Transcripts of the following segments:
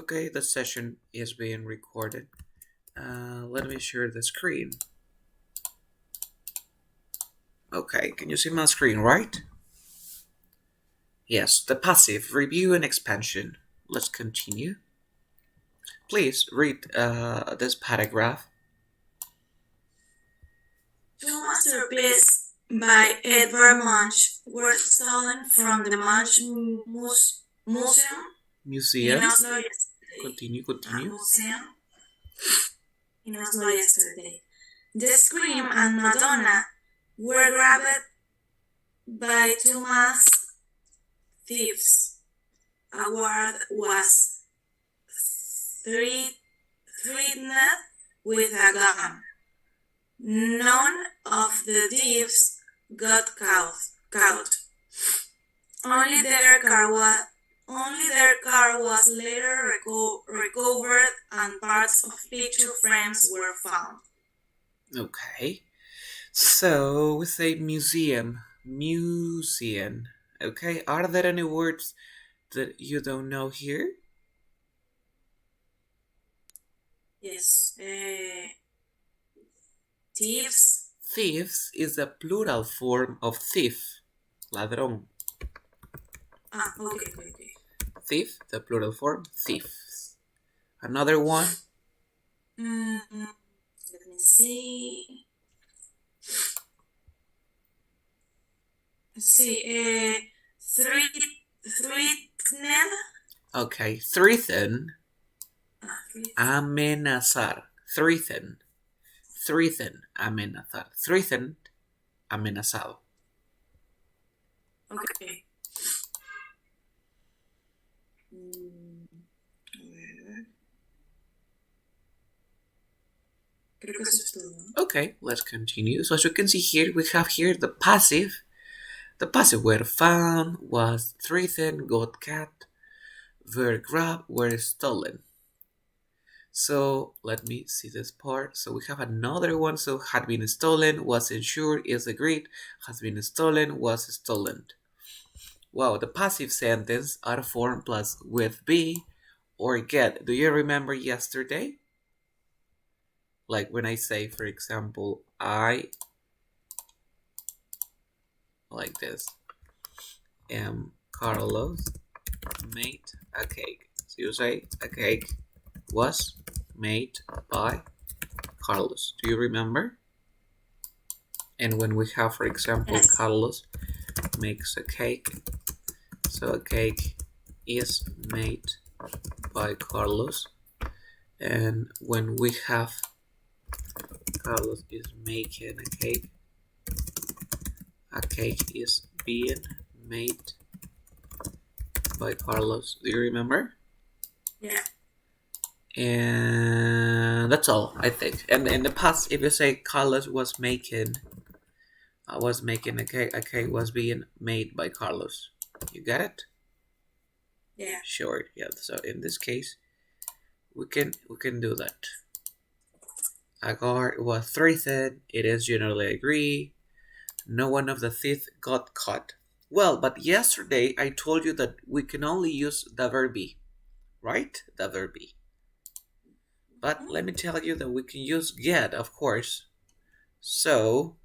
Okay, the session is being recorded. Let me share the screen. Okay, can you see my screen, right? Yes, the passive, review and expansion. Let's continue. Please read this paragraph. Two masterpieces by Edvard Munch were stolen from the Munch Museum in Oslo yesterday. Continue. Museum in Oslo yesterday. The Scream and Madonna were grabbed by two masked thieves. Award was threatened with a gun. None of the thieves got caught. Only their car was later recovered and parts of picture frames were found. Okay, so we say museum. Okay, are there any words that you don't know here? Yes. Thieves. Thieves is the plural form of thief. Ladrón. Okay. Thief, the plural form, thieves. Another one. Let me see. Threatened. Okay, threaten. Amenazar. Threaten, amenazar. Threatened, amenazado. Okay. Creo que eso es todo. Okay, let's continue. So as you can see here, we have here the passive. The passive were found, was threatened, got cat, were grabbed, were stolen. So let me see this part. So we have another one. So had been stolen, was insured, is agreed, has been stolen, was stolen. Wow, the passive sentence are formed plus with be or get. Do you remember yesterday? Like when I say, for example, I, like this, am Carlos made a cake. So you say a cake was made by Carlos. Do you remember? And when we have, for example, yes. Carlos makes a cake, so a cake is made by Carlos. And when we have Carlos is making a cake is being made by Carlos. Do you remember? Yeah. And that's all, I think. And in the past, if you say Carlos was making a cake was being made by Carlos. You got it? Yeah. Sure. Yeah. So in this case, we can do that. Agar was threatened. It is generally agreed. No one of the thieves got caught. Well, but yesterday I told you that we can only use the verb be, right? The verb be. But let me tell you that we can use get, of course. So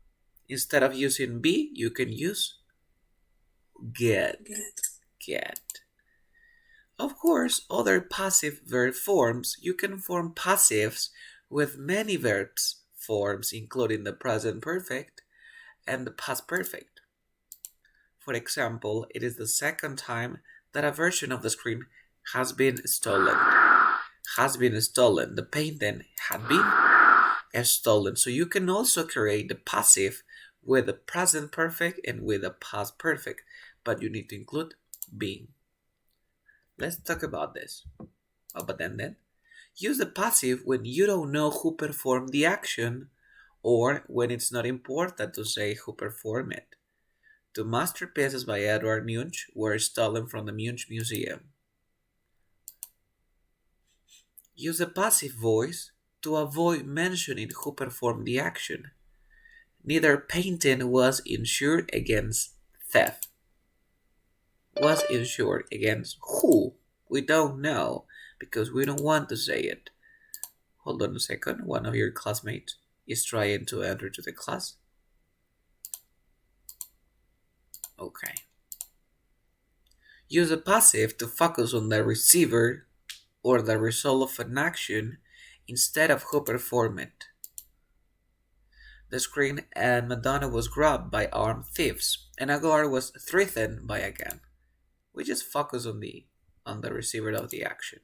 instead of using be, you can use get. Of course, other passive verb forms, you can form passives with many verbs forms, including the present perfect and the past perfect. For example, it is the second time that a version of the screen has been stolen. The painting had been stolen. So you can also create the passive with the present perfect and with the past perfect, but you need to include being. Let's talk about this. But then use the passive when you don't know who performed the action or when it's not important to say who performed it. Two masterpieces by Edvard Munch were stolen from the Munch Museum. Use the passive voice to avoid mentioning who performed the action. Neither painting was insured against theft. Was insured against who? We don't know because we don't want to say it. Hold on a second. One of your classmates is trying to enter to the class. Okay. Use the passive to focus on the receiver or the result of an action instead of who performed it. The screen and Madonna was grabbed by armed thieves, and a guard was threatened by a gun. We just focus on the receiver of the action.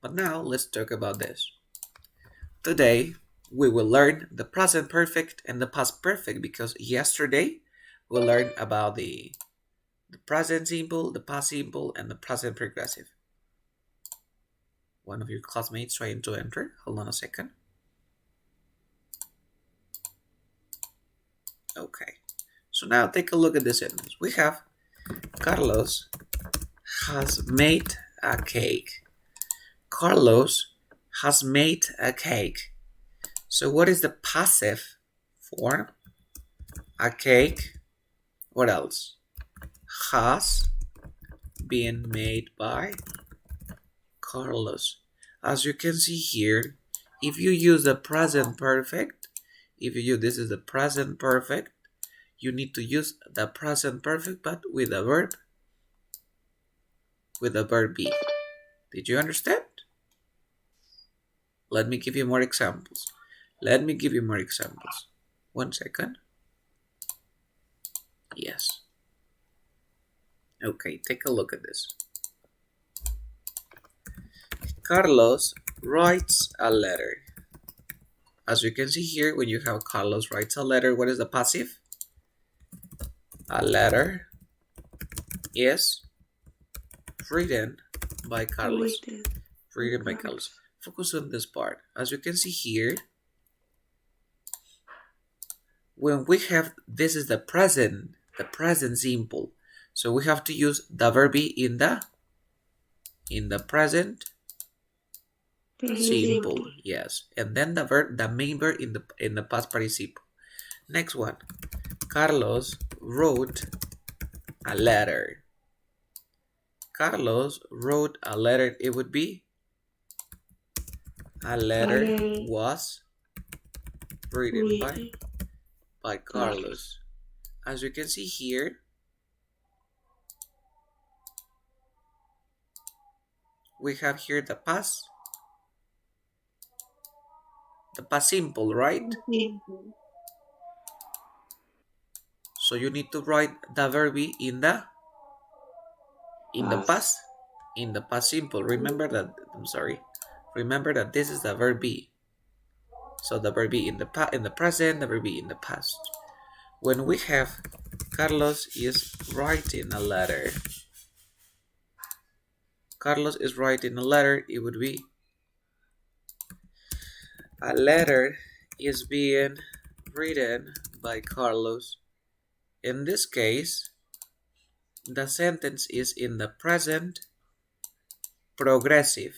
But now let's talk about this. Today we will learn the present perfect and the past perfect because yesterday we learned about the present simple, the past simple, and the present progressive. One of your classmates trying to enter. Hold on a second. Okay. So now take a look at this sentence. We have Carlos has made a cake. Carlos has made a cake. So what is the passive form? A cake. What else? Has been made by Carlos. As you can see here, if you use the present perfect, this is the present perfect, you need to use the present perfect but with a verb be. Did you understand? Let me give you more examples. One second. Yes. Okay, take a look at this. Carlos writes a letter. As you can see here, when you have Carlos writes a letter, what is the passive? A letter is written by Carlos. Written by Carlos. Focus on this part. As you can see here, when we have, this is the present simple. So we have to use the verb be in the present simple. Yes. And then the main verb in the past participle. Next one. Carlos wrote a letter. Carlos wrote a letter. It would be a letter was written by Carlos. As you can see here, we have here the past simple, right? So you need to write the verb in the past simple. Remember that this is the verb be. So the verb be in the present, the verb be in the past. When we have Carlos is writing a letter. Carlos is writing a letter, it would be a letter is being written by Carlos. In this case, the sentence is in the present progressive.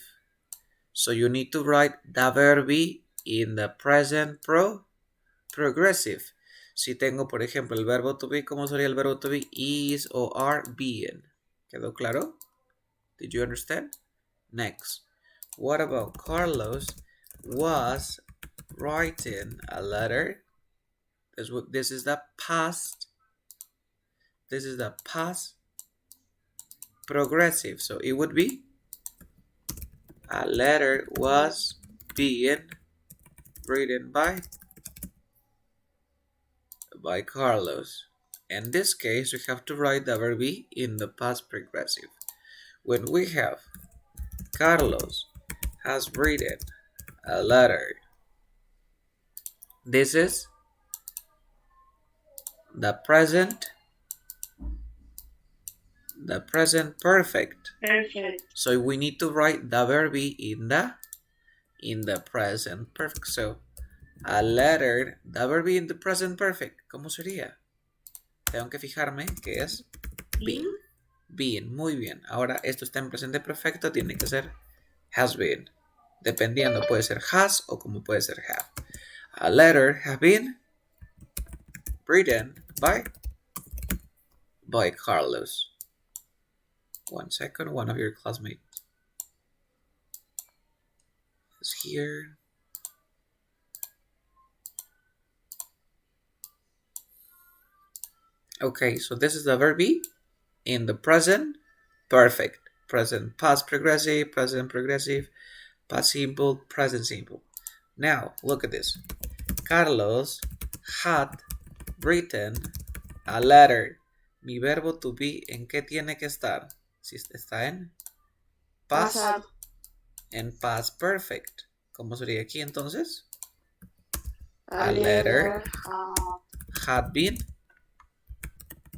So you need to write the verb be in the present progressive. Si tengo, por ejemplo, el verbo to be, ¿cómo sería el verbo to be? Is or are being. ¿Quedó claro? Did you understand? Next. What about Carlos was writing a letter? This is the past. This is the past progressive. So it would be a letter was being written by Carlos. In this case, we have to write the verb be in the past progressive. When we have Carlos has written a letter, this is the present perfect. So we need to write the verb be in the present perfect. So a letter, the verb be in the present perfect. ¿Cómo sería? Tengo que fijarme que es been. Been, muy bien. Ahora esto está en presente perfecto, tiene que ser has been. Dependiendo, puede ser has o como puede ser have. A letter has been written by Carlos. One second, one of your classmates. this here. Okay, so this is the verb be in the present perfect. Present past progressive, present progressive, past simple, present simple. Now, look at this. Carlos had written a letter. Mi verbo to be, ¿en qué tiene que estar? Si está en past, en past perfect. ¿Cómo sería aquí entonces? A letter had been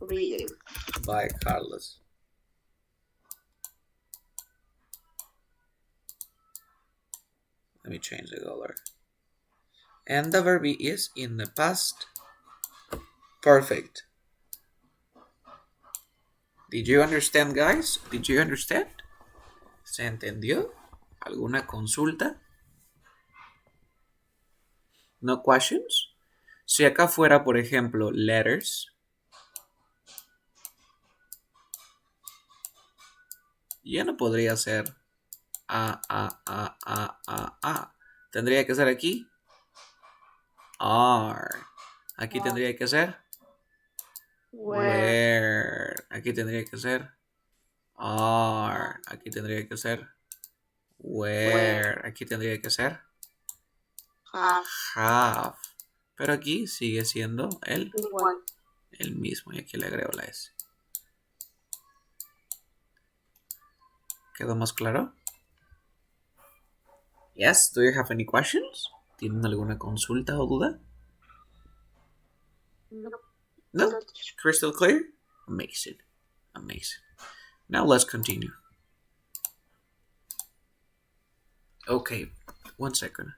Written by Carlos. Let me change the color. And the verb is in the past perfect. Did you understand, guys? Did you understand? ¿Se entendió? ¿Alguna consulta? No questions? Si acá fuera, por ejemplo, letters, ya no podría ser a. Tendría que ser aquí are. Aquí tendría que ser where. Aquí tendría que ser are. Aquí tendría que ser where. Aquí tendría que ser have. Pero aquí sigue siendo el mismo. Y aquí le agrego la S. ¿Quedó más claro? Yes, do you have any questions? ¿Tienen alguna consulta o duda? No? Crystal clear? Amazing. Amazing. Now let's continue. Okay, 1 second.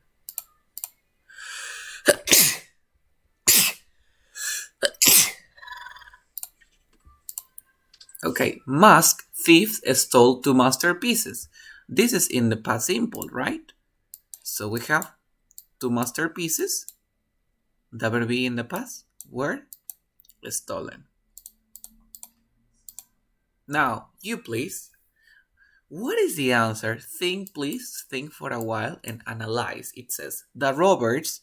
Okay, mask thieves stole 2 masterpieces. This is in the past simple, right? So we have 2 masterpieces that will be in the past were stolen. Now, you please. What is the answer? Think, please. Think for a while and analyze. It says, the robbers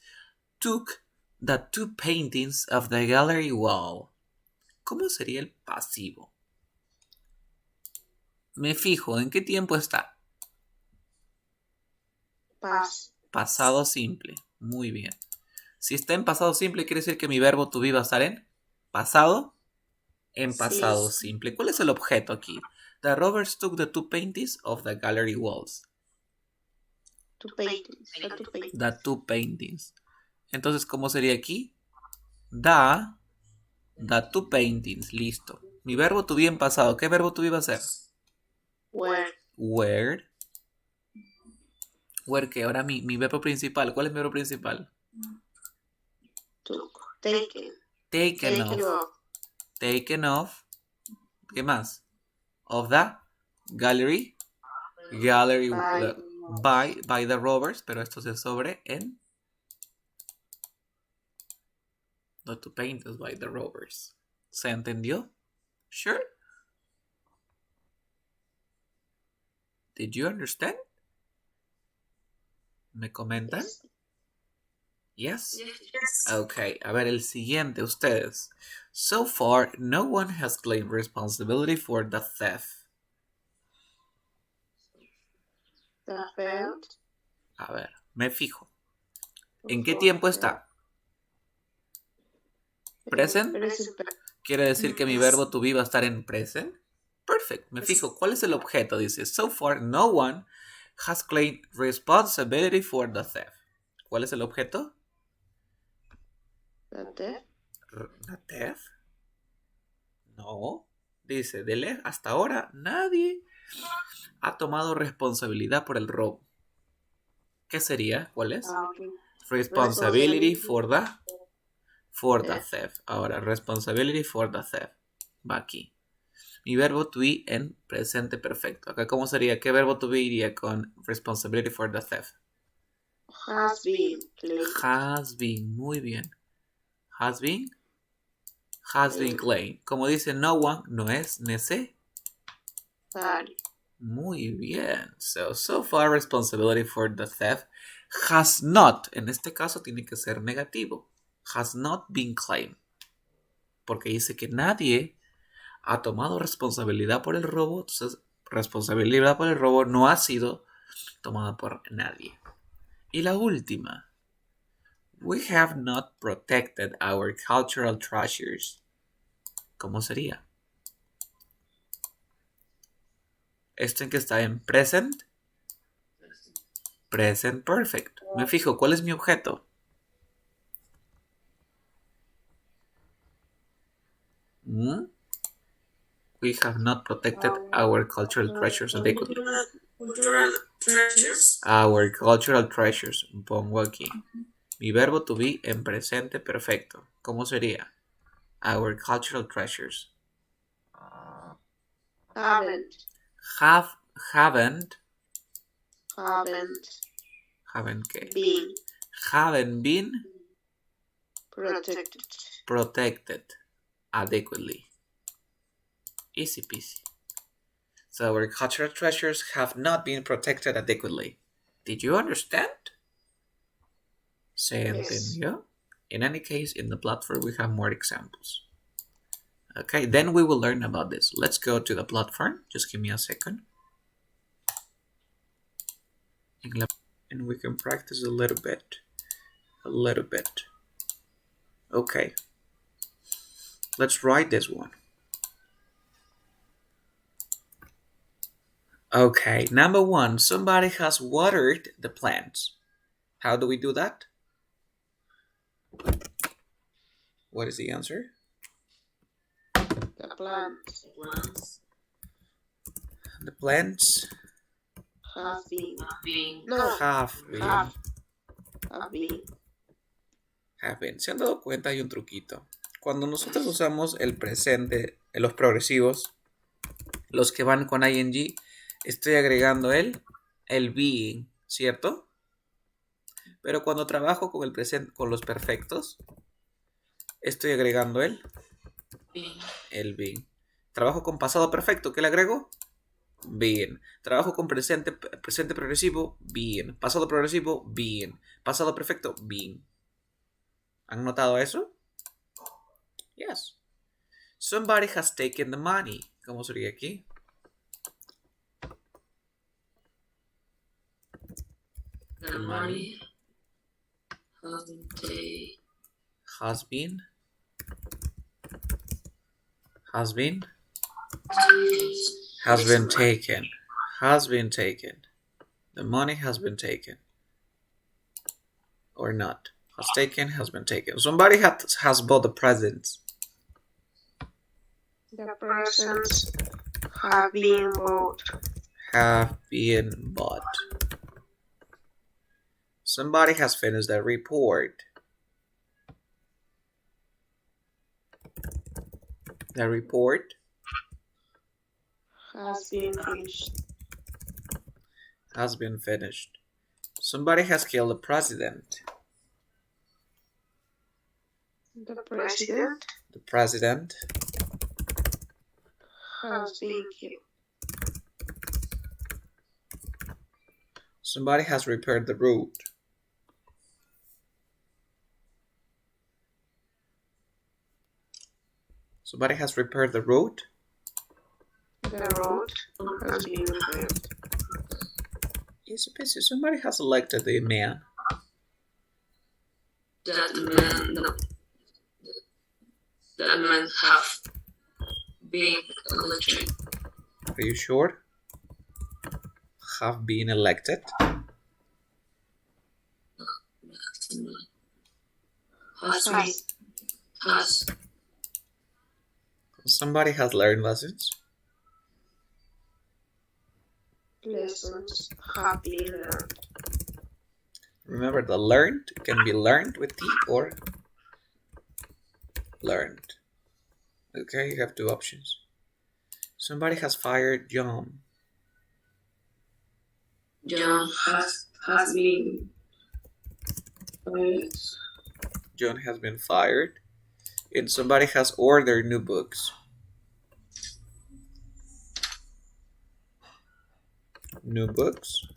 took the 2 paintings of the gallery wall. ¿Cómo sería el pasivo? Me fijo, ¿en qué tiempo está? Pasado simple. Muy bien. Si está en pasado simple, quiere decir que mi verbo to be va a estar en pasado. En pasado simple. ¿Cuál es el objeto aquí? The robbers took the 2 paintings of the gallery walls. The 2 paintings. Entonces, ¿cómo sería aquí? The 2 paintings. Listo. Mi verbo to be en pasado. ¿Qué verbo to be va a ser? Where. Where que ahora mi verbo principal. ¿Cuál es mi verbo principal? Taken off. Taken off. ¿Qué más? Of the gallery. Gallery by the robbers. Pero esto se sobre en the 2 paintings by the robbers. ¿Se entendió? Sure. Did you understand? ¿Me comentan? Yes? Okay, a ver el siguiente, ustedes. So far, no one has claimed responsibility for the theft. A ver, me fijo. ¿En qué tiempo está? Present. Quiere decir que mi verbo to be va a estar en present. Perfect. Me fijo. ¿Cuál es el objeto? Dice, so far, no one has claimed responsibility for the theft. ¿Cuál es el objeto? ¿The theft? No. Dice, hasta ahora nadie ha tomado responsabilidad por el robo. ¿Qué sería? ¿Cuál es? Responsibility for the theft. Ahora, responsibility for the theft. Va aquí. Mi verbo to be en presente perfecto. Acá, ¿cómo sería? ¿Qué verbo to be iría con responsibility for the theft? Has been. Has been. Muy bien. Has been. Has been claimed. Como dice no one, no es necesario. Muy bien. So far responsibility for the theft has not, en este caso tiene que ser negativo, has not been claimed. Porque dice que nadie ha tomado responsabilidad por el robo, entonces responsabilidad por el robo no ha sido tomada por nadie. Y la última, we have not protected our cultural treasures. ¿Cómo sería? Esto en que está en present. Present perfect. Me fijo, ¿cuál es mi objeto? We have not protected our cultural treasures adequately. Cultural treasures. Our cultural treasures. Pongo aquí. Mi verbo to be en presente perfecto. ¿Cómo sería? Our cultural treasures. Haven't. Haven't. Haven't ¿Qué? been Haven't been protected. adequately. Easy peasy. So our cultural treasures have not been protected adequately. Did you understand? ¿Se entendió? In any case, in the platform we have more examples. Okay, then we will learn about this. Let's go to the platform. Just give me a second. And we can practice a little bit. Okay. Let's write this one. Okay, number 1. Somebody has watered the plants. How do we do that? What is the answer? The plants The plants have been. Have been. ¿Se han dado cuenta? Hay un truquito. Cuando nosotros usamos el presente, los progresivos, los que van con ing, estoy agregando el being, ¿cierto? Pero cuando trabajo con el presente, con los perfectos, estoy agregando el being. Trabajo con pasado perfecto, ¿qué le agrego? Being. Trabajo con presente progresivo, being. Pasado progresivo, being. Pasado perfecto, being. ¿Han notado eso? Yes. Somebody has taken the money. ¿Cómo sería aquí? The money has been taken. The money has been taken. Or not. Has been taken. Somebody has bought the presents. The presents have been bought. Somebody has finished the report. The report has been finished. Somebody has killed the president. The president has been killed. Somebody has repaired the road. Somebody has repaired the road. The road has been repaired. Yes, somebody has elected the man. That man have been elected. Are you sure? Have been elected. Has. Somebody has learned lessons. Lessons have been learned. Remember, the learned can be learned with T or learned. Okay, you have two options. Somebody has fired John. John has been fired. John has been fired. And somebody has ordered new books. New books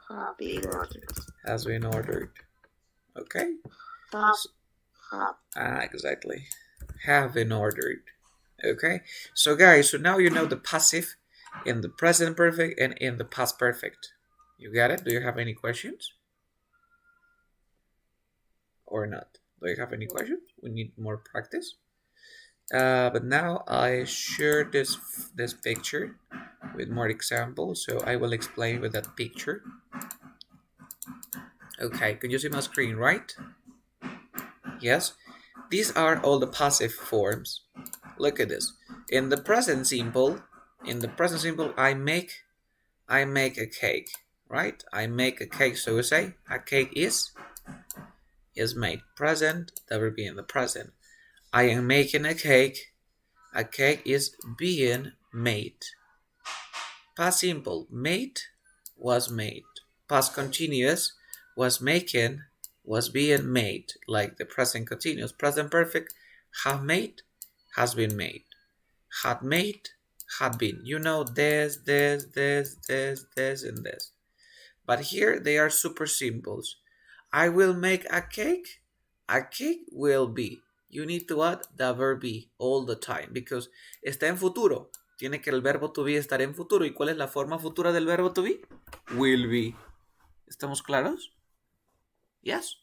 have been ordered. has been ordered. Okay? Exactly. Have been ordered. Okay? So guys, so now you know the passive in the present perfect and in the past perfect. You got it? Do you have any questions? Or not? Do you have any questions? We need more practice. But now I share this picture with more examples, so I will explain with that picture. Okay, can you see my screen, right? Yes. These are all the passive forms. Look at this. In the present simple, I make a cake, right? I make a cake, so we say a cake is made. Present, that will be in the present. I am making a cake. A cake is being made. Past simple, made, was made. Past continuous, was making, was being made. Like the present continuous. Present perfect, have made, has been made. Had made, had been. You know this, and this. But here they are super symbols. I will make a cake. A cake will be. You need to add the verb be all the time because está en futuro. Tiene que el verbo to be estar en futuro. ¿Y cuál es la forma futura del verbo to be? Will be. ¿Estamos claros? Yes.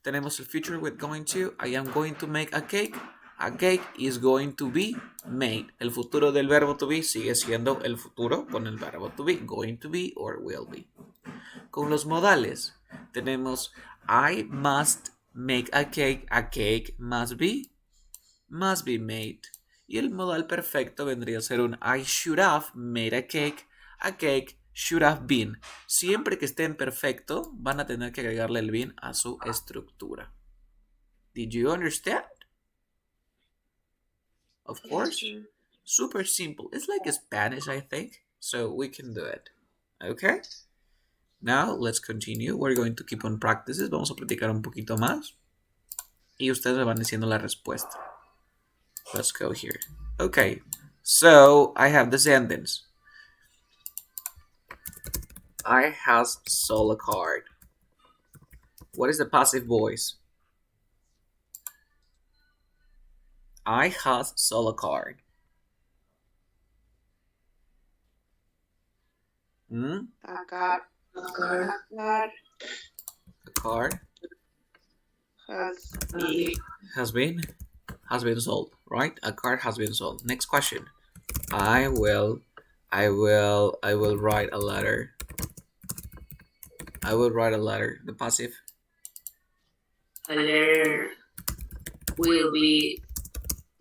Tenemos el future with going to. I am going to make a cake. A cake is going to be made. El futuro del verbo to be sigue siendo el futuro con el verbo to be. Going to be or will be. Con los modales tenemos I must make a cake must be made. Y el modal perfecto vendría a ser un I should have made a cake should have been. Siempre que esté en perfecto, van a tener que agregarle el been a su estructura. Did you understand? Of course. Super simple. It's like Spanish, I think. So we can do it. Okay? Now, let's continue. We're going to keep on practices. Vamos a practicar un poquito más. Y ustedes me van diciendo la respuesta. Let's go here. Okay. So, I have the sentence. I has sold a card. What is the passive voice? I has sold a card. A card has been sold, right? A card has been sold. Next question. I will write a letter. I will write a letter. The passive. A letter will be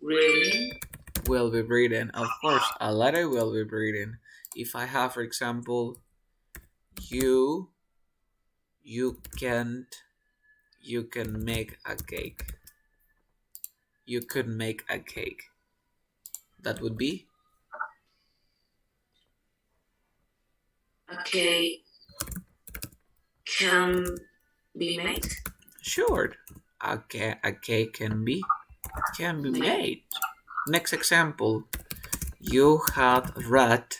written. Will be written. Of course, a letter will be written. If I have, for example, you can make a cake. You could make a cake. That would be? A cake can be made. Sure. A cake can be made. Next example. You had read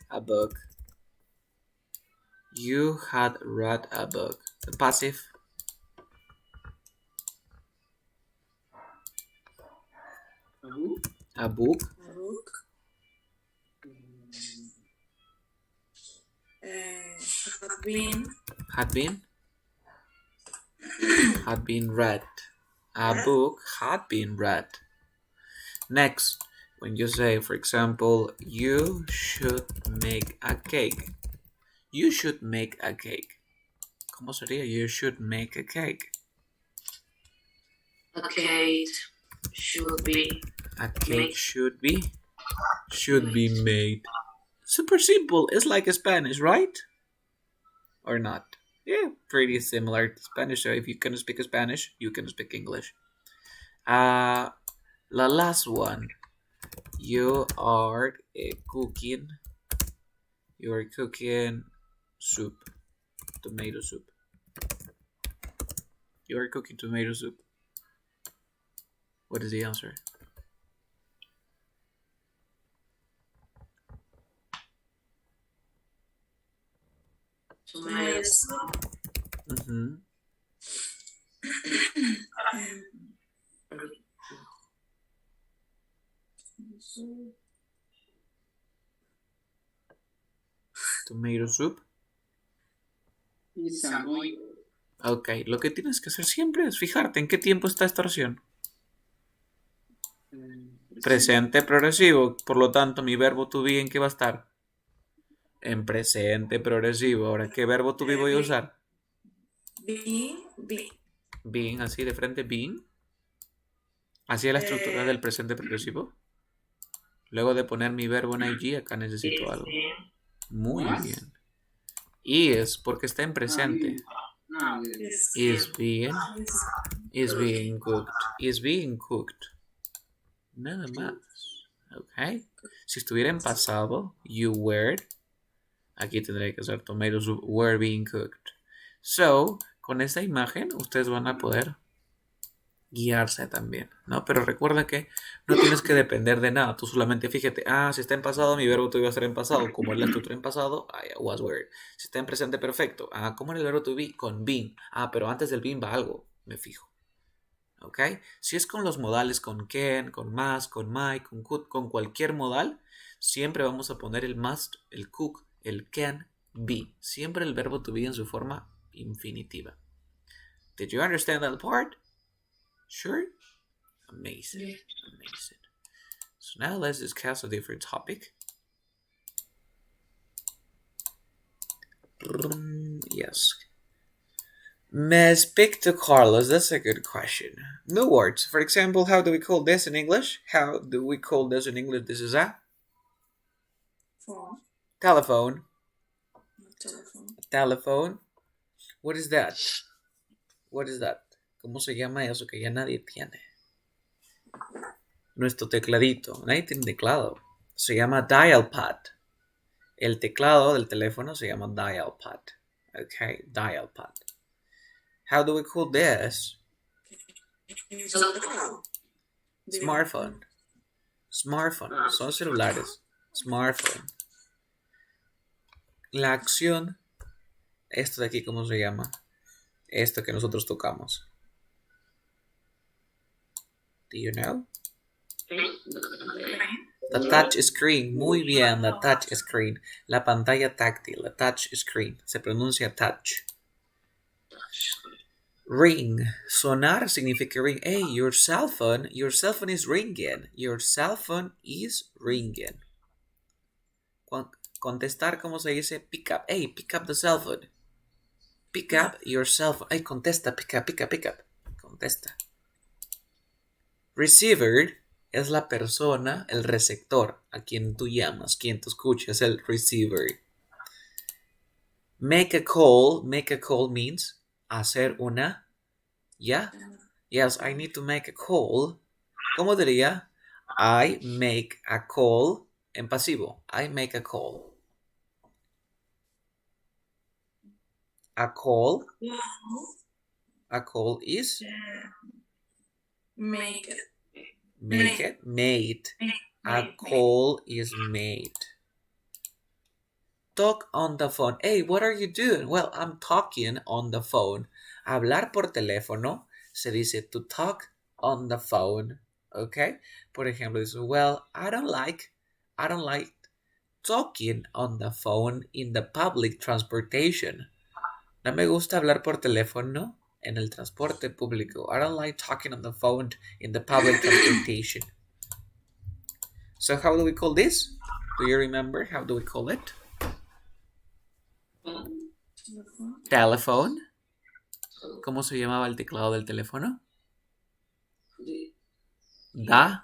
a book. You had read a book. The passive. A book. Had been read. A book had been read. Next, when you say, for example, you should make a cake. You should make a cake. ¿Cómo sería? You should make a cake. A cake should be. A cake should be made. Super simple. It's like Spanish, right? Or not? Yeah, pretty similar to Spanish. So if you can speak Spanish, you can speak English. The last one. You are cooking. You are cooking soup. Tomato soup. You are cooking tomato soup. What is the answer? tomato soup, Ujú. Tomato soup. Ok, lo que tienes que hacer siempre es fijarte en qué tiempo está esta oración. Presente progresivo, por lo tanto mi verbo to be ¿en qué va a estar? En presente progresivo. Ahora, ¿qué verbo to be voy a usar? being, Being, así de frente, being. Así es la estructura del presente progresivo. Luego de poner mi verbo en ing, acá necesito algo. Muy bien. Is, porque está en presente. Is being. Is being cooked. Is being cooked. Nada más. Ok. Si estuviera en pasado, you were. Aquí tendría que ser tomatoes were being cooked. So, con esta imagen, ustedes van a poder guiarse también, ¿no? Pero recuerda que no tienes que depender de nada. Tú solamente fíjate, si está en pasado, mi verbo to be va a estar en pasado. ¿Cómo es la estructura en pasado? Was were. Si está en presente perfecto. ¿Cómo era el verbo to be? Con been. Pero antes del been va algo. Me fijo. ¿Ok? Si es con los modales, con can, con must, con might, con could, con cualquier modal, siempre vamos a poner el must, el cook, el can, be. Siempre el verbo to be en su forma infinitiva. Did you understand that part? Sure? Amazing. Amazing. So now let's discuss a different topic. Yes. May I speak to Carlos? That's a good question. New words. For example, how do we call this in English? How do we call this in English? This is a phone, telephone. telephone. Telephone. What is that? What is that? ¿Cómo se llama eso que ya nadie tiene? Nuestro tecladito. Nadie tiene teclado. Se llama dial pad. El teclado del teléfono se llama dial pad. Okay, dial pad. How do we call this? Smartphone. Smartphone. Son celulares. Smartphone. La acción. Esto de aquí, ¿cómo se llama? Esto que nosotros tocamos. Do you know? The touch screen. Muy bien, la touch screen. La pantalla táctil, la touch screen. Se pronuncia touch. Ring. Sonar significa ring. Hey, your cell phone is ringing. Your cell phone is ringing. Contestar, ¿cómo se dice? Pick up. Hey, pick up the cell phone. Pick up your cell phone. Hey, contesta, pick up. Contesta. Receiver es la persona, el receptor, a quien tú llamas, quien tú escuchas, el receiver. Make a call means hacer una, ¿ya? Yes, I need to make a call. ¿Cómo diría? I make a call en pasivo. I make a call. A call is Make it. Made. A call is made. Talk on the phone. Hey, what are you doing? Well, I'm talking on the phone. Hablar por teléfono se dice to talk on the phone. Okay? Por ejemplo, dice, well, I don't like talking on the phone in the public transportation. No me gusta hablar por teléfono en el transporte público. I don't like talking on the phone in the public transportation. So how do we call this? Do you remember? How do we call it? Telephone. ¿Cómo se llamaba el teclado del teléfono? Dial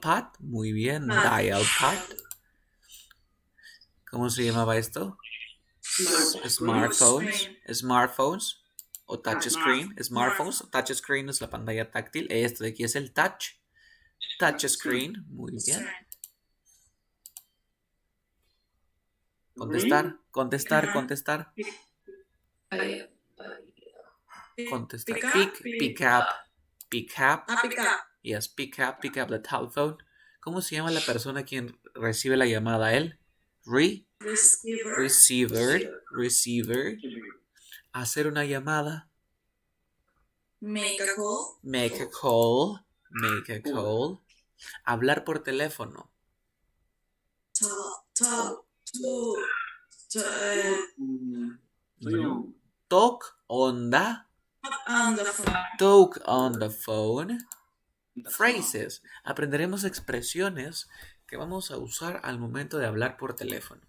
pad. Muy bien, dial pad. ¿Cómo se llamaba esto? Smartphones o touch screen. Smartphones o touch screen es la pantalla táctil. Esto de aquí es el touch screen. Muy bien. Contestar. Pick up. Yes, pick up the telephone. ¿Cómo se llama la persona quien recibe la llamada? Él. receiver. Hacer una llamada. Make a call. Make a call. Hablar por teléfono. Talk Talk on the phone. Talk on the phone. Phrases. Aprenderemos expresiones que vamos a usar al momento de hablar por teléfono.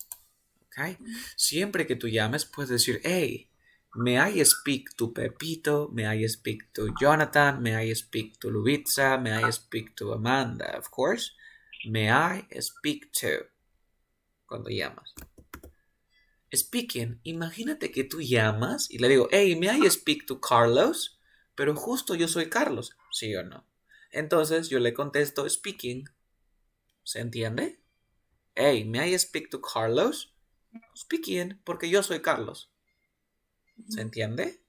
¿Ok? Siempre que tú llames puedes decir, hey, may I speak to Pepito? May I speak to Jonathan? May I speak to Lubitsa? May I speak to Amanda? Of course. May I speak to? Cuando llamas. Speaking, imagínate que tú llamas y le digo, hey, may I speak to Carlos? Pero justo yo soy Carlos, ¿sí o no? Entonces yo le contesto speaking. ¿Se entiende? Hey, may I speak to Carlos? Speaking, porque yo soy Carlos. ¿Se entiende?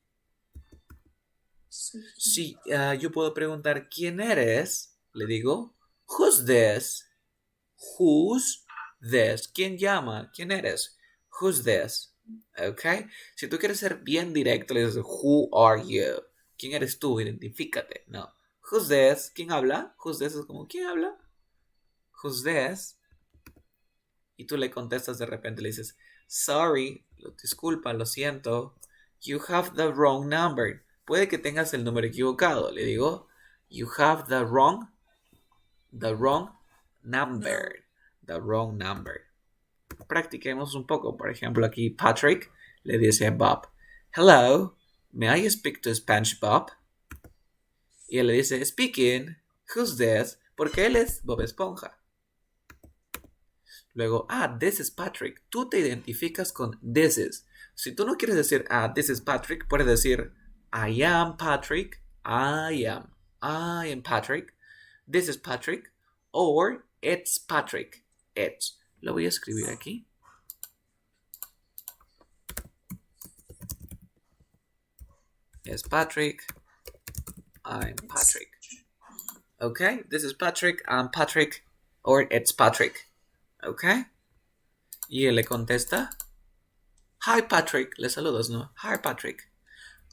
Sí, yo puedo preguntar, ¿quién eres? Le digo, who's this? Who's this? ¿Quién llama? ¿Quién eres? Who's this? ¿Ok? Si tú quieres ser bien directo, le dices, who are you? ¿Quién eres tú? Identifícate. No. Who's this? ¿Quién habla? Who's this es como, ¿quién habla? Who's this? Y tú le contestas de repente, le dices, sorry, disculpa, lo siento. You have the wrong number. Puede que tengas el número equivocado. Le digo, you have the wrong number. The wrong number. Practiquemos un poco. Por ejemplo, aquí Patrick le dice a Bob, hello, may I speak to SpongeBob? Y él le dice, speaking, who's this? Porque él es Bob Esponja. Luego, this is Patrick. Tú te identificas con this is. Si tú no quieres decir, this is Patrick, puedes decir, I am Patrick. I am Patrick. This is Patrick. Or, it's Patrick. It's. Lo voy a escribir aquí. Es Patrick. I'm Patrick. Okay, this is Patrick. I'm Patrick. Or, it's Patrick. ¿Ok? Y él le contesta, hi Patrick, le saludas, ¿no? Hi Patrick.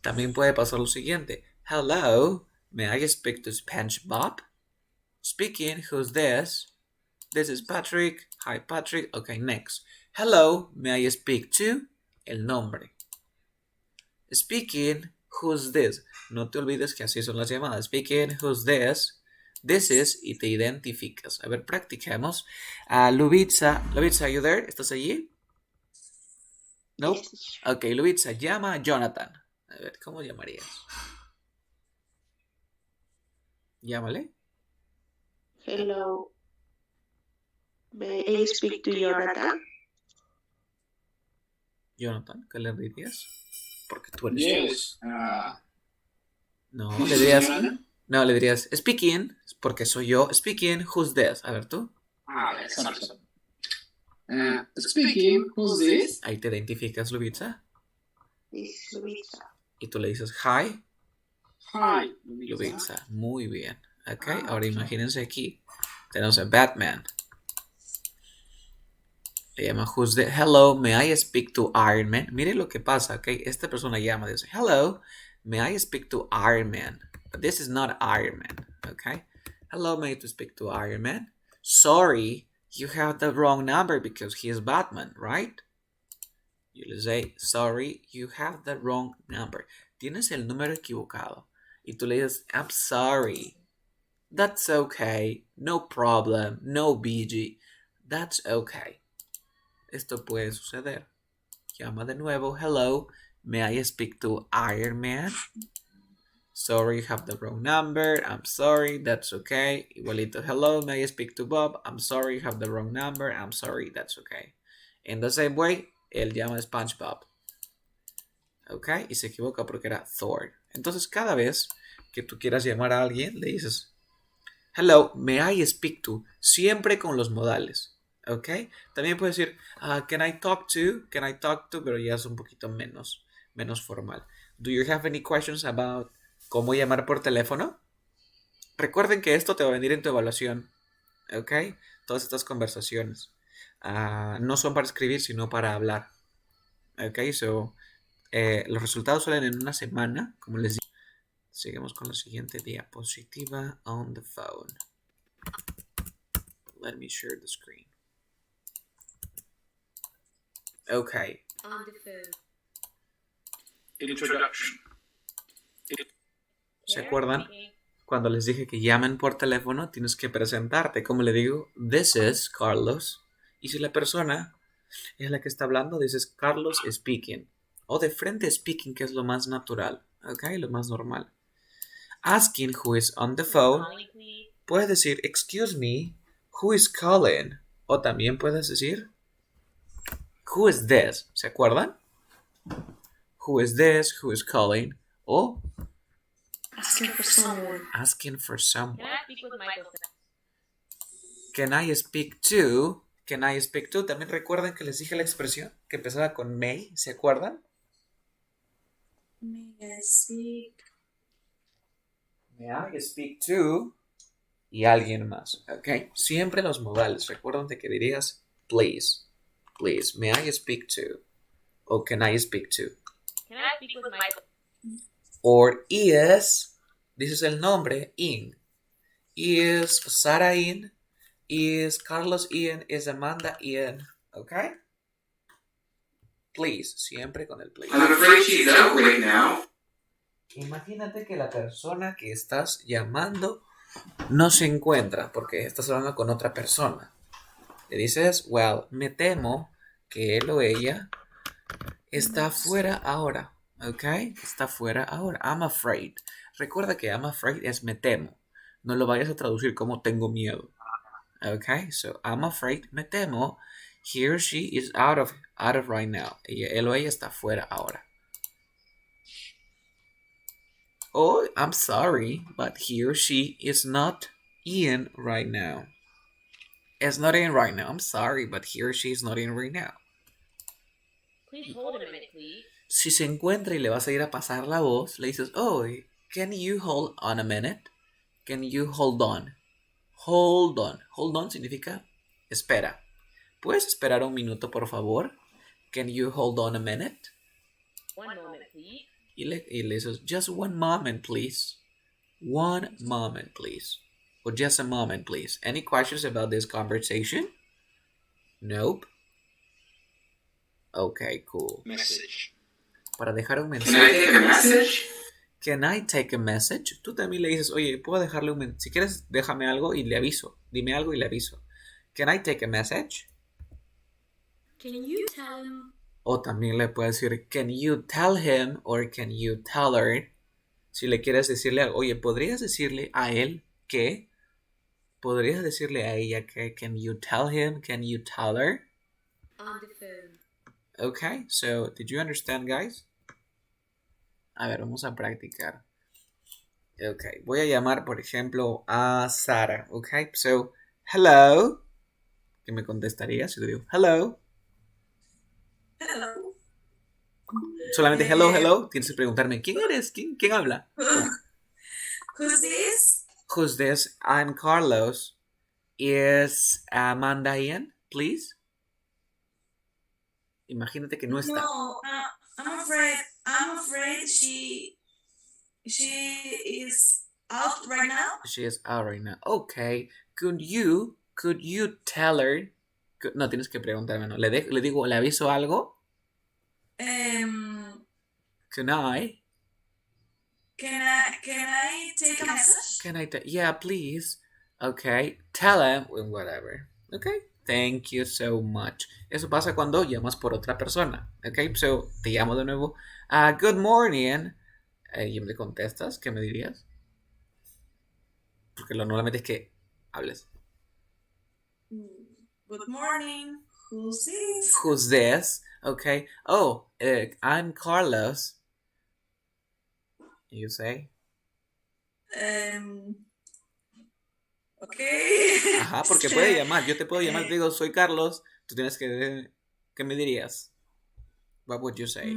También puede pasar lo siguiente, hello, may I speak to SpongeBob? Speaking, who's this? This is Patrick. Hi Patrick. Okay, next. Hello, may I speak to? El nombre. Speaking, who's this? No te olvides que así son las llamadas. Speaking, who's this? This is, y te identificas. A ver, practiquemos. Lubitsa, are you there? ¿Estás allí? No. Ok, Lubitsa, llama a Jonathan. A ver, ¿cómo llamarías? Llámale. Hello. May I speak to Jonathan? Jonathan, ¿qué le dirías? Porque tú eres Yes. No, le dirías... No, le dirías, speaking, porque soy yo. Speaking, who's this? A ver, tú. Exacto. Speaking, who's this? Ahí te identificas, Lubitsa. Es Luisa. Y tú le dices, hi. Hi, Lubitsa. Muy bien. Ok, ahora imagínense aquí. Tenemos a Batman. Le llama, who's this? Hello, may I speak to Iron Man? Mire lo que pasa, ok. Esta persona llama y dice, hello, may I speak to Iron Man? But this is not Iron Man, okay? Hello, may I speak to Iron Man? Sorry, you have the wrong number because he is Batman, right? You le say, sorry, you have the wrong number. Tienes el número equivocado. Y tú le dices, I'm sorry. That's okay. No problem. No BG. That's okay. Esto puede suceder. Llama de nuevo. Hello, may I speak to Iron Man? Sorry, you have the wrong number. I'm sorry, that's okay. Igualito, hello, may I speak to Bob? I'm sorry, you have the wrong number. I'm sorry, that's okay. In the same way, él llama a SpongeBob. ¿Ok? Y se equivoca porque era Thor. Entonces, cada vez que tú quieras llamar a alguien, le dices, hello, may I speak to? Siempre con los modales. ¿Ok? También puedes decir, can I talk to? Can I talk to? Pero ya es un poquito menos formal. Do you have any questions about cómo llamar por teléfono? Recuerden que esto te va a venir en tu evaluación. ¿Ok? Todas estas conversaciones. no son para escribir, sino para hablar. Ok, so los resultados salen en una semana, como les digo. Seguimos con la siguiente diapositiva. On the phone. Let me share the screen. Okay. On the phone. Introduction. ¿Se acuerdan? Cuando les dije que llamen por teléfono, tienes que presentarte. Como le digo, this is Carlos. Y si la persona es la que está hablando, dices Carlos speaking. O de frente speaking, que es lo más natural. Ok, lo más normal. Asking who is on the phone. Puedes decir, excuse me, who is calling? O también puedes decir, who is this? ¿Se acuerdan? Who is this? Who is calling? O Asking for someone. asking for someone. Can I speak with Michael? Can I speak to? Can I speak to? También recuerdan que les dije la expresión que empezaba con may. ¿Se acuerdan? May I speak? May I speak to? Y alguien más. Ok. Siempre los modales. Recuerdan que dirías please. Please. May I speak to? O can I speak to? Can I speak with Michael? Or is, dices el nombre, in. Is Sarah in? Is Carlos in? Is Amanda in? Okay? Please, siempre con el please. I'm afraid she's out right now. Imagínate que la persona que estás llamando no se encuentra porque estás hablando con otra persona. Le dices, well, me temo que él o ella está fuera ahora. ¿Ok? Está fuera ahora. I'm afraid. Recuerda que I'm afraid es me temo. No lo vayas a traducir como tengo miedo. ¿Ok? So, I'm afraid, me temo. He or she is out of right now. Él o ella está fuera ahora. Oh, I'm sorry, but he or she is not in right now. It's not in right now. I'm sorry, but he or she is not in right now. Please hold a minute, please. Si se encuentra y le vas a ir a pasar la voz, le dices, oh, can you hold on a minute? Can you hold on? Hold on. Hold on significa espera. ¿Puedes esperar un minuto, por favor? Can you hold on a minute? One moment, please. Y le dices, just one moment, please. One moment, please. Or just a moment, please. Any questions about this conversation? Nope. Okay, cool. Message. Para dejar un Can I mensaje. take a message? Can I take a message? Tú también le dices, oye, ¿puedo dejarle un mensaje? Si quieres, déjame algo y le aviso. Dime algo y le aviso. Can I take a message? Can you tell him? O también le puedes decir, can you tell him or can you tell her? Si le quieres decirle algo, oye, ¿podrías decirle a él que? ¿Podrías decirle a ella que? Can you tell him? Can you tell her? On the phone. Okay, so, did you understand, guys? A ver, vamos a practicar. Okay, voy a llamar, por ejemplo, a Sara. Okay, so, hello. ¿Qué me contestaría si le digo hello? Hello. Solamente hello. Tienes que preguntarme, ¿quién eres? ¿Quién habla? Who's this? Who's this? I'm Carlos. Is Amanda in, please? Imagínate que no está. No, I'm afraid she is out right now. She is out right now. Okay. Could you tell her? No, tienes que preguntarme, ¿no? Le digo, ¿le aviso algo? Um, Can I? can I take a message? Yeah, please. Okay. Tell him, whatever. Okay. Thank you so much. Eso pasa cuando llamas por otra persona. Okay. So, te llamo de nuevo. Good morning. Y me contestas, ¿qué me dirías? Porque lo normalmente es que hables. Good morning. Who's this? Who's this? Okay. Oh, I'm Carlos. You say? Okay. Ajá, porque puede llamar. Yo te puedo llamar, te digo, soy Carlos. Tú tienes que... ¿Qué me dirías? What would you say?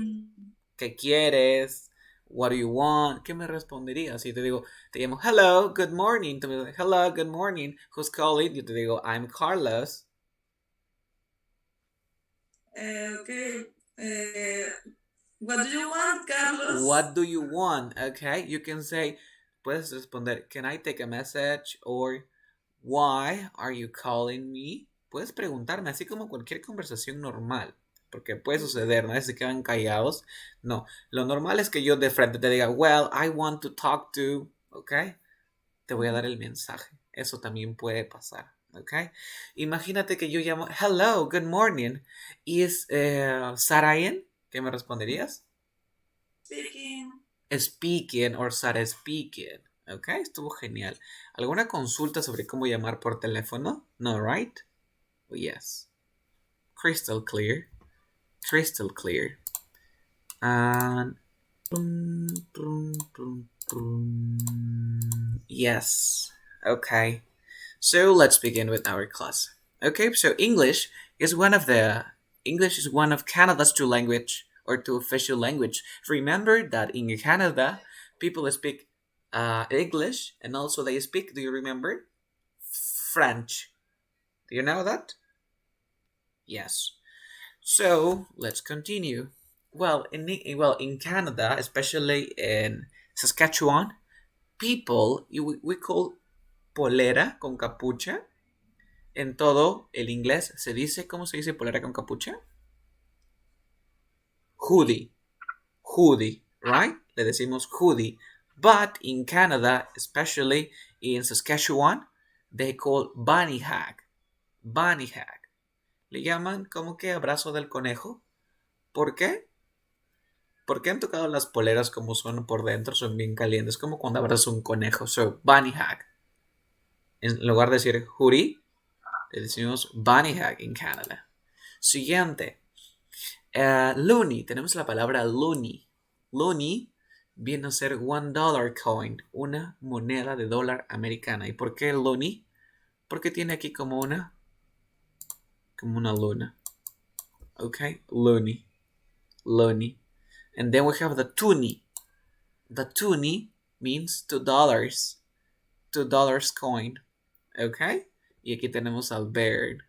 ¿Qué quieres? What do you want? ¿Qué me responderías? Si te digo, te llamo, hello, good morning. Tú me dices, hello, good morning. Who's calling? Yo te digo, I'm Carlos. Okay. What do you want, Carlos? What do you want? Okay, you can say, puedes responder, can I take a message? Or, why are you calling me? Puedes preguntarme, así como cualquier conversación normal. Porque puede suceder, ¿no? Se quedan callados. No, lo normal es que yo de frente te diga, well, I want to talk to, ¿ok? Te voy a dar el mensaje. Eso también puede pasar, ¿ok? Imagínate que yo llamo, hello, good morning. ¿Es Sarayen? ¿Qué me responderías? Speaking. Speaking or Sara speaking. ¿Ok? Estuvo genial. ¿Alguna consulta sobre cómo llamar por teléfono? No, right? Oh, yes. Crystal clear. Crystal clear. And yes. Okay. So let's begin with our class. Okay, so English is one of Canada's two language or two official language. Remember that in Canada, people speak English and also they speak, do you remember? French. Do you know that? Yes. So let's continue. Well, in Canada, especially in Saskatchewan, people we call polera con capucha. En todo el inglés se dice, ¿cómo se dice polera con capucha? Hoodie. Hoodie, right? Le decimos hoodie. But in Canada, especially in Saskatchewan, they call bunny hag. Bunny hag. Le llaman como que abrazo del conejo. ¿Por qué? Porque han tocado las poleras como son por dentro, son bien calientes, como cuando abrazas un conejo. So, bunny hag. En lugar de decir hoodie, le decimos bunny hag en Canadá. Siguiente. Loony. Tenemos la palabra loony. Loony viene a ser $1 coin, una moneda de dólar americana. ¿Y por qué loony? Porque tiene aquí como una luna. Okay, loony. Loony. And then we have the toonie. The toonie means $2. $2 coin. Okay? Y aquí tenemos al bird.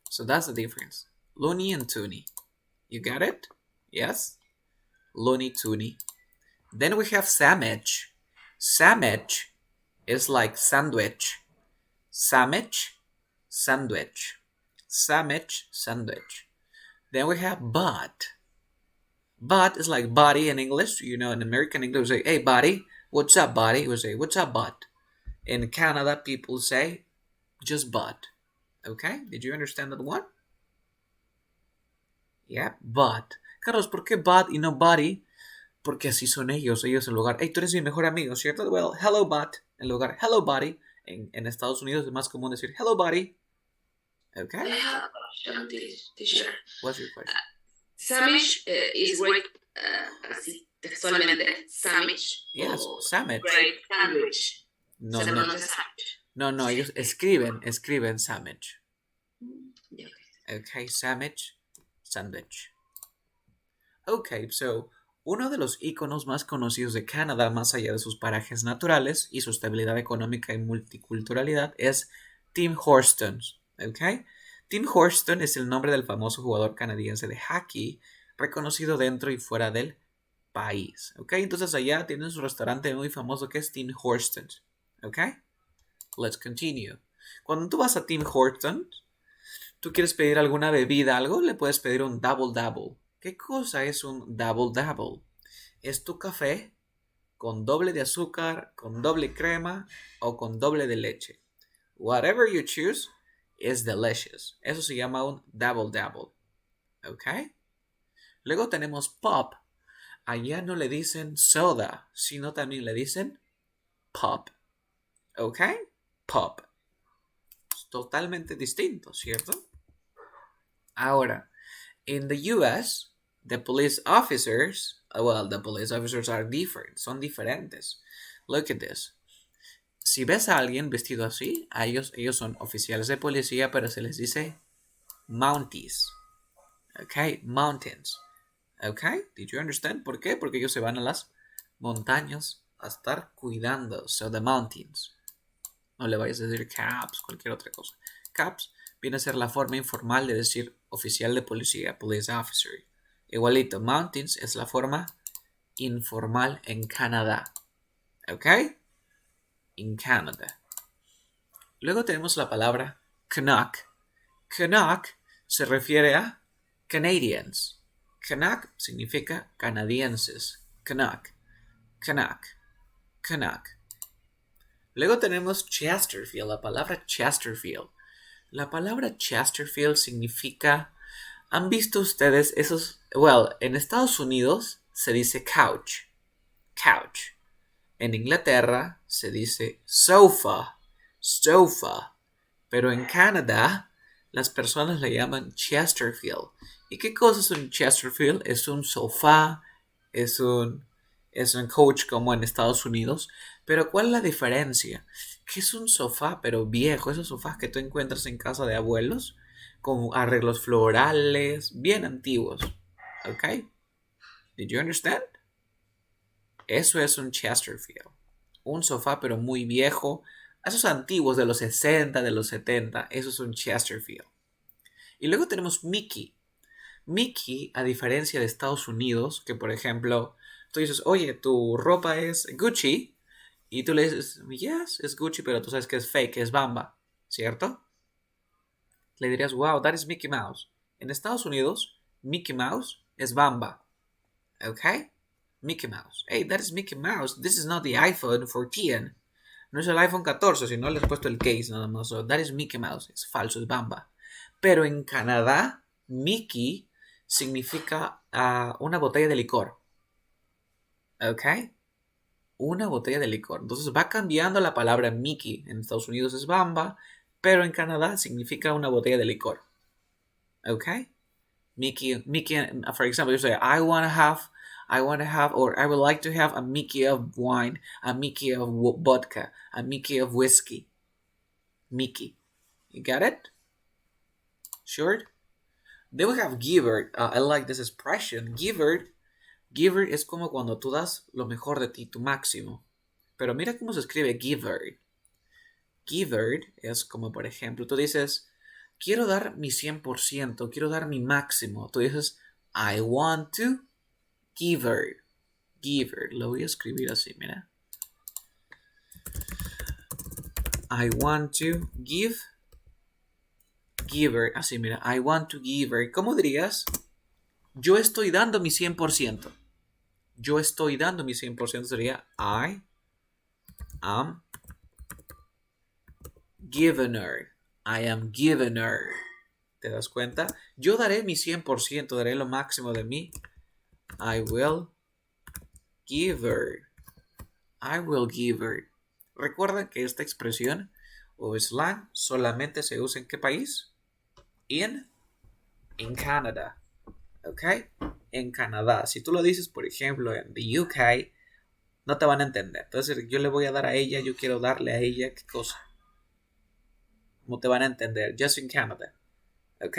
So that's the difference. Loony and toonie. You got it? Yes? Loony toonie. Then we have sandwich. Sandwich is like sandwich. Sandwich, sandwich. Sandwich, sandwich. Then we have butt. Butt is like body in English. You know, in American English, we say, hey, buddy. What's up, buddy? We say, what's up, butt? In Canada, people say, just butt. Okay? Did you understand that one? Yeah, butt. Carlos, ¿por qué butt y no body? Porque así son ellos. Ellos en lugar, hey, tú eres mi mejor amigo, ¿cierto? Well, hello, butt. En lugar, hello, buddy. En Estados Unidos es más común decir, hello, buddy. Okay? I have a question, teacher. What's your question? Sandwich is great, así textualmente, sandwich. Yes, sandwich. Great sandwich. No, Se no. pronuncia sandwich. No, ellos escriben sandwich. Ya, ok. Okay, sandwich, sandwich. Okay, so, uno de los iconos más conocidos de Canadá, más allá de sus parajes naturales y su estabilidad económica y multiculturalidad, es Tim Hortons. Okay? Tim Hortons es el nombre del famoso jugador canadiense de hockey, reconocido dentro y fuera del país. Okay? Entonces allá tienen su restaurante muy famoso que es Tim Hortons. Okay? Let's continue. Cuando tú vas a Tim Hortons, tú quieres pedir alguna bebida, algo, le puedes pedir un double double. ¿Qué cosa es un double double? Es tu café con doble de azúcar, con doble crema o con doble de leche. Whatever you choose is delicious. Eso se llama un double double. ¿Ok? Luego tenemos pop. Allá no le dicen soda, sino también le dicen pop. ¿Ok? Pop. Es totalmente distinto, ¿cierto? Ahora, in the US, the police officers are different. Son diferentes. Look at this. Si ves a alguien vestido así, ellos son oficiales de policía, pero se les dice Mounties. Ok, mountains. Ok, did you understand? ¿Por qué? Porque ellos se van a las montañas a estar cuidando. So the mountains. No le vayas a decir caps, cualquier otra cosa. Caps viene a ser la forma informal de decir oficial de policía, police officer. Igualito, mountains es la forma informal en Canadá. ¿Ok? In Canada. Luego tenemos la palabra Canuck. Canuck se refiere a Canadians. Canuck significa canadienses. Canuck. Canuck. Canuck. Luego tenemos Chesterfield, la palabra Chesterfield. La palabra Chesterfield significa, ¿han visto ustedes esos? Well, en Estados Unidos se dice couch. Couch. En Inglaterra se dice sofa. Sofa. Pero en Canadá las personas le llaman Chesterfield. ¿Y qué cosa es un Chesterfield? Es un sofá, es un couch como en Estados Unidos. Pero ¿cuál es la diferencia? Que es un sofá pero viejo, esos sofás que tú encuentras en casa de abuelos, con arreglos florales, bien antiguos. ¿Ok? Did you understand? Eso es un Chesterfield. Un sofá pero muy viejo. Esos antiguos de los 60, de los 70. Eso es un Chesterfield. Y luego tenemos Mickey. Mickey, a diferencia de Estados Unidos, que por ejemplo, tú dices, oye, tu ropa es Gucci. Y tú le dices, yes, es Gucci, pero tú sabes que es fake, es Bamba. ¿Cierto? Le dirías, wow, that is Mickey Mouse. En Estados Unidos, Mickey Mouse es Bamba. ¿Ok? Mickey Mouse. Hey, that is Mickey Mouse. This is not the iPhone 14. No es el iPhone 14, sino le has puesto el case nada más. So, that is Mickey Mouse. Es falso, es Bamba. Pero en Canadá, Mickey significa una botella de licor. ¿Ok? Una botella de licor. Entonces va cambiando la palabra Mickey. En Estados Unidos es Bamba, pero en Canadá significa una botella de licor. ¿Ok? Mickey, for example, you say, I want to have, or I would like to have a Mickey of wine, a Mickey of vodka, a Mickey of whiskey. Mickey. You got it? Sure? Then we have giver. I like this expression. Giver es como cuando tú das lo mejor de ti, tu máximo. Pero mira cómo se escribe giver. Giver es como, por ejemplo, tú dices, quiero dar mi 100%, quiero dar mi máximo. Tú dices, I want to giver. Giver. Lo voy a escribir así, mira. I want to give. Giver. Así, mira. I want to giver. ¿Cómo dirías? Yo estoy dando mi 100%. Yo estoy dando mi 100%. Sería I am givener. I am givener. ¿Te das cuenta? Yo daré mi 100%. Daré lo máximo de mí. I will giver. I will giver. Recuerda que esta expresión o slang solamente se usa ¿en qué país? In Canadá. ¿Ok? En Canadá. Si tú lo dices, por ejemplo, en the UK, no te van a entender. Entonces, yo le voy a dar a ella, yo quiero darle a ella, ¿qué cosa? No te van a entender. Just in Canada. ¿Ok?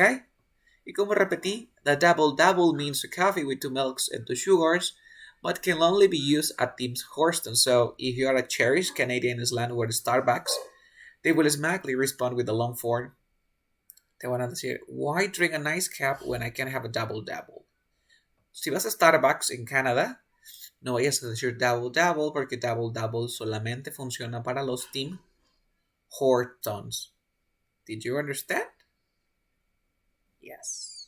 Y como repetí, the double means a coffee with 2 milks and 2 sugars, but can only be used at Tim Hortons. So, if you are a cherished Canadian slang word Starbucks, they will smartly respond with the long form. Te van a decir, why drink a nice cup when I can have a double? Si vas a Starbucks en Canadá, no vayas a decir double porque double solamente funciona para los Tim Hortons. Did you understand? Yes.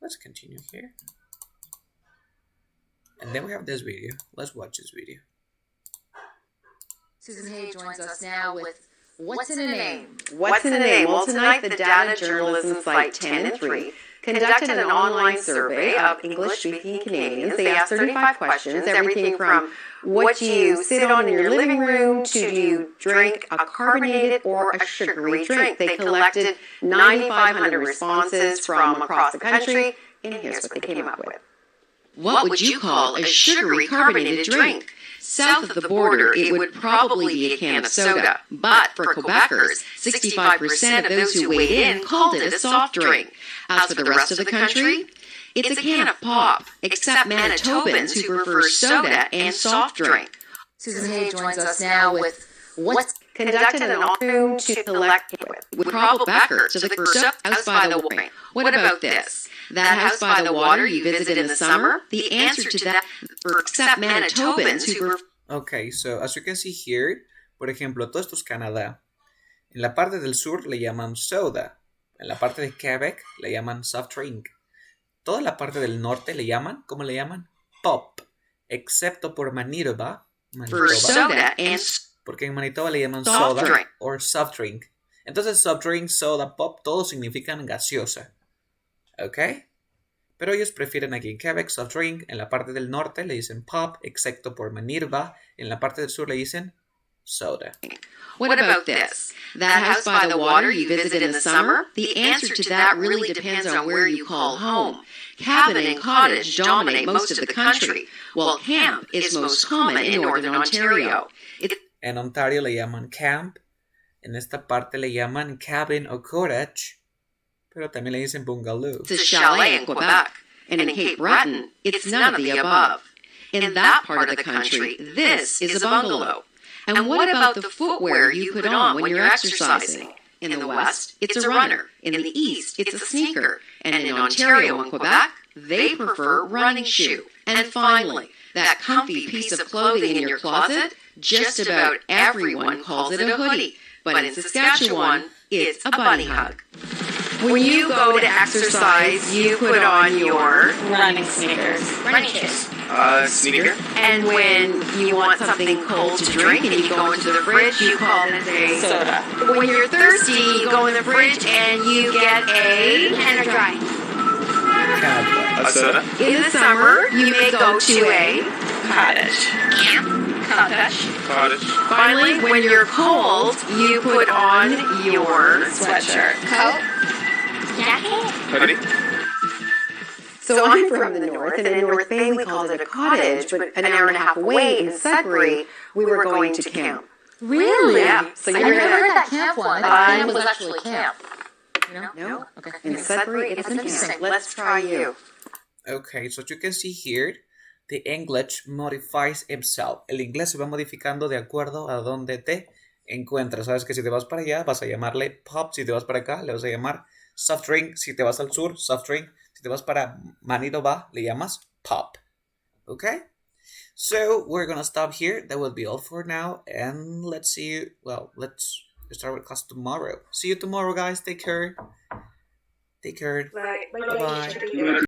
Let's continue here. And then we have this video. Let's watch this video. Susan Hay joins us now with What's in a Name? What's in a Name? Well, tonight the data journalism site 10 and 3 conducted an online survey of English-speaking Canadians. They asked 35 questions, everything from what do you sit on in your living room to do you drink a carbonated or a sugary drink. They collected 9,500 responses from across the country, and here's what they came up with. What would you call a sugary carbonated drink? South of the border, it would probably be a can of soda. But for Quebecers, 65% of those who weighed in called it a soft drink. As for the rest of the country, it's a can of pop, except Manitobans who prefer soda and soft drink. Susan Hay joins us now with What's conducted an room to collect Would probably backer to the first house by the water. What about this? That house by the water you visited in the summer? The answer to that for except Manitobans who were... Okay, so as you can see here, por ejemplo, todo esto es Canadá. En la parte del sur le llaman soda. En la parte de Quebec le llaman soft drink. Toda la parte del norte le llaman, ¿cómo le llaman? Pop. Excepto por Manitoba. For soda and... Porque en Manitoba le llaman Soft soda drink. o soft drink. Entonces soft drink, soda, pop, todos significan gaseosa. ¿Ok? Pero ellos prefieren aquí en Quebec soft drink. En la parte del norte le dicen pop, excepto por Manitoba. En la parte del sur le dicen soda. What about this? That house by the water you visited in the summer? The answer to that really depends on where you call home. Cabin and cottage dominate most of the country, while camp is most common in Northern Ontario. En Ontario le llaman camp. En esta parte le llaman cabin o cottage. Pero también le dicen bungalow. It's a chalet in Quebec, and in Cape Breton, it's none of the above. In that part of the country, this is a bungalow. And what about the footwear you put on when you're exercising? In the West, it's a runner. In the East, it's a sneaker. And in Ontario and Quebec, they prefer running shoe. And finally, that comfy piece of clothing in your closet, just about everyone calls it a hoodie. But in Saskatchewan, it's a bunny hug. When you go to exercise, you put on your Running sneakers. Running shoes. Sneaker. and when you want something cold to drink and you go into the fridge, you call it a Soda. When you're thirsty, you go in the fridge and you get a Energize. Canada. A soda. In the summer, you may go to a Cottage. Cottage. Cottage. Finally, when you're cold, you put on your Sweatshirt. Coat. Jacket. Hoodie. So I'm from the north, and in North Bay we called it a cottage, but an hour and a half away in Sudbury, we were going to camp. Really? Yeah. So I you're never heard that camp one. I thought camp was actually camp. No? Okay. In Sudbury, it's interesting. Let's try you. Okay, so you can see here, the English modifies itself. El inglés se va modificando de acuerdo a donde te encuentras. Sabes que si te vas para allá, vas a llamarle pop. Si te vas para acá, le vas a llamar soft drink. Si te vas al sur, soft drink. Si te vas para Manitoba, le llamas pop. Okay? So, we're gonna stop here. That will be all for now. And let's see you. Well, let's start with class tomorrow. See you tomorrow, guys. Take care. Take care. Bye. Bye-bye.